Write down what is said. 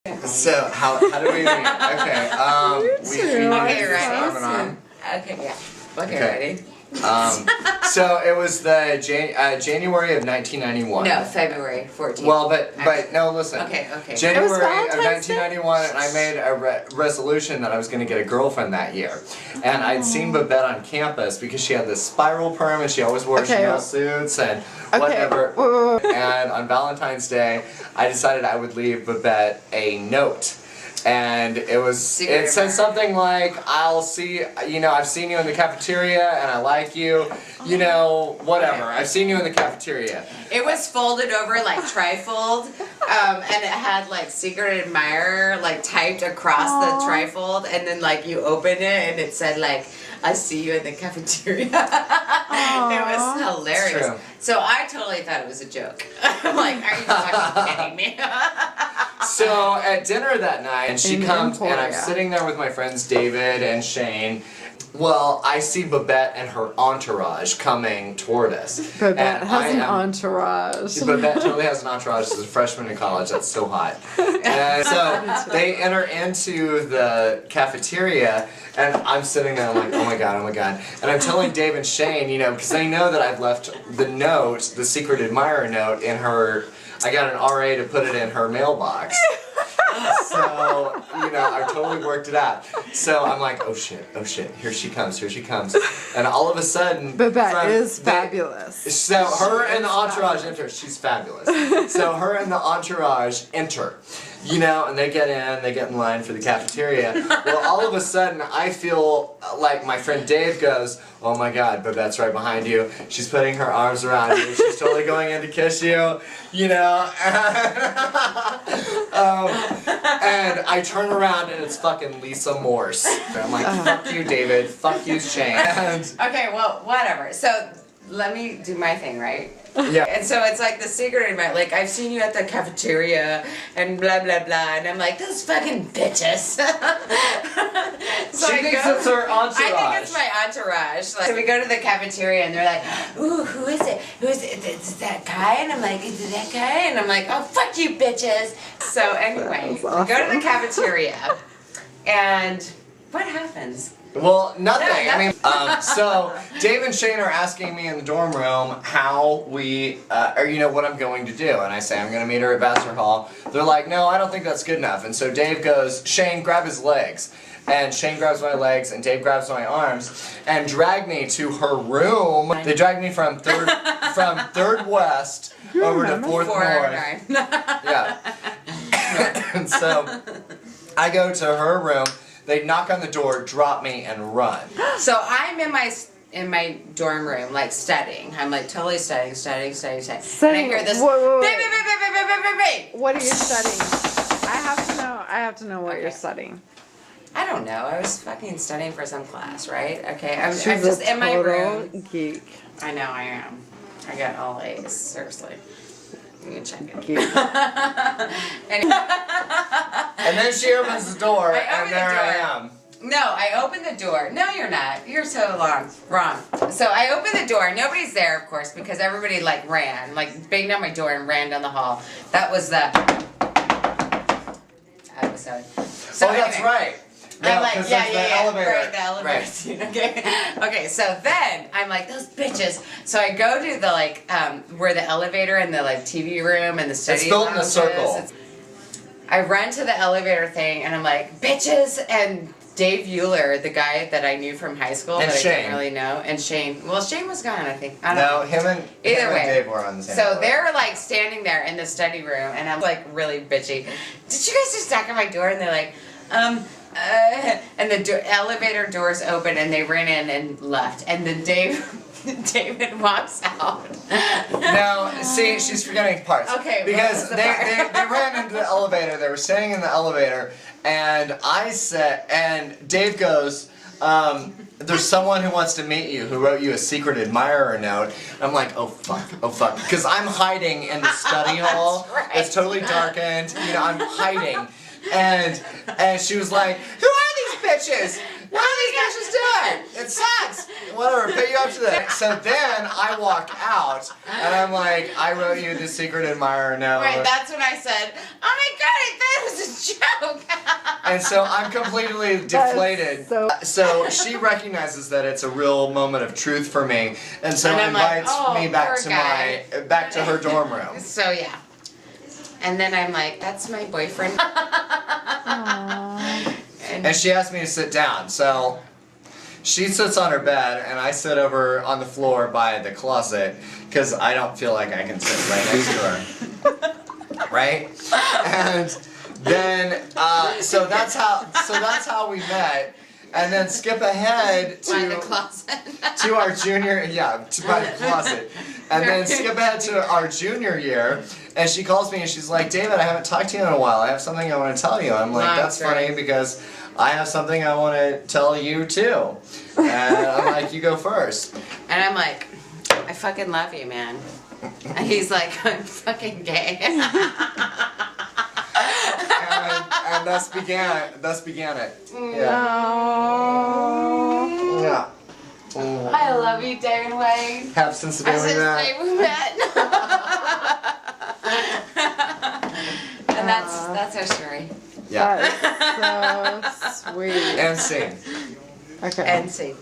So how do we meet? Okay, we meet Okay, this ready? arm in arm. Okay, yeah. Okay, Okay. ready? So it was the January of 1991. No, February 14th. Well, but no, listen. Okay. January of Valentine's Day? 1991, and I made a resolution that I was going to get a girlfriend that year. And I'd seen Babette on campus because she had this spiral perm and she always wore Chanel suits and whatever. Wait. And on Valentine's Day, I decided I would leave Babette a note. And it said something like, I've seen you in the cafeteria and I like you, whatever. I've seen you in the cafeteria. It was folded over like trifold, and it had like secret admirer like typed across the trifold, and then like you open it and it said like, I see you in the cafeteria. It was hilarious. True. So I totally thought it was a joke. I'm like, are you fucking kidding me? So at dinner that night, and she comes, and I'm Emporia. sitting there with my friends David and Shane. Well, I see Babette and her entourage coming toward us. Babette And has an entourage. Babette totally has an entourage as a freshman in college. That's so hot. And so they enter into the cafeteria, and I'm sitting there like, oh my god. And I'm telling Dave and Shane, because they know that I've left the note, the secret admirer note, in her. I got an RA to put it in her mailbox. So, I totally worked it out. So I'm like, oh shit, here she comes. And all of a sudden, Babette is fabulous. So her and the entourage enter. She's fabulous. So her and the entourage enter. And they get in line for the cafeteria. Well, all of a sudden, I feel like my friend Dave goes, oh my god, Babette's right behind you. She's putting her arms around you. She's totally going in to kiss you, and I turn around and it's fucking Lisa Morse. I'm like, fuck you, David. Fuck you, Shane. Okay, well, whatever. So let me do my thing, right? Yeah. And so it's like the secret admirer, like, I've seen you at the cafeteria and blah blah blah, and I'm like, those fucking bitches. So She thinks it's her entourage. I think it's my entourage. Like, so we go to the cafeteria and they're like, ooh, who is it? Is that guy? And I'm like, is it that guy? And I'm like, oh, fuck you, bitches. So anyway, we go to the cafeteria, and what happens? Well, nothing. No, I mean, so Dave and Shane are asking me in the dorm room how what I'm going to do, and I say I'm going to meet her at Vassar Hall. They're like, no, I don't think that's good enough. And so Dave goes, Shane, grab his legs, and Shane grabs my legs, and Dave grabs my arms, and drag me to her room. They drag me from Third West over to Fourth North. Yeah. And so I go to her room. They knock on the door, drop me, and run. So I'm in my dorm room, like studying. I'm like totally studying. And I hear this. Wait. What are you studying? I have to know what you're studying. I don't know. I was fucking studying for some class, right? Okay. I'm She's just a in my total room. geek. I know I am. I got all A's. Seriously. You can check it. And then she opens the door, and there I am. No, I opened the door. No, you're not. You're so wrong. So I opened the door. Nobody's there, of course, because everybody ran, banged on my door and ran down the hall. That was the episode. So oh, that's right. I'm like, yeah, elevator. right, the elevator scene, okay, so then, I'm like, those bitches. So I go to the, where the elevator and the, TV room and the study It's built in a circle. I run to the elevator thing, and I'm like, bitches, and Dave Euler, the guy that I knew from high school, and that Shane. I didn't really know, and Shane. Well, Shane was gone, I think. I don't know. Him and Dave were on the same So floor. they're, standing there in the study room, and I'm, really bitchy. Did you guys just knock on my door? And they're like, and the elevator doors open, and they ran in and left. And then David walks out. No, see, she's forgetting parts. Okay, because they ran into the elevator. They were staying in the elevator, and and Dave goes, there's someone who wants to meet you, who wrote you a secret admirer note. I'm like, oh fuck, because I'm hiding in the study hall. Right. It's totally darkened. I'm hiding. And she was like, who are these bitches? What are these bitches doing? It sucks. Whatever, pay you up to that. So then I walk out, and I'm like, I wrote you the secret admirer note. Right, that's when I said, oh my god, that was a joke. And so I'm completely deflated. So she recognizes that it's a real moment of truth for me, and so And I'm like, invites oh, me back poor to guy. back to her dorm room. So yeah. And then I'm like, that's my boyfriend. And she asked me to sit down. So she sits on her bed, and I sit over on the floor by the closet because I don't feel like I can sit right next to her. Right? And then so that's how we met. And then skip ahead By the to closet. to our junior, by the closet. And then skip ahead to our junior year, and she calls me and she's like, David, I haven't talked to you in a while. I have something I want to tell you. I'm like, that's funny because I have something I want to tell you too. And I'm like, you go first. And I'm like, I fucking love you, man. And he's like, I'm fucking gay. And thus began it. Yeah. Oh. Yeah. I love you, Darren Wayne. Have since the day Since we the met. day we met. And that's our story. Yeah. That is so sweet. And scene. Okay. And see.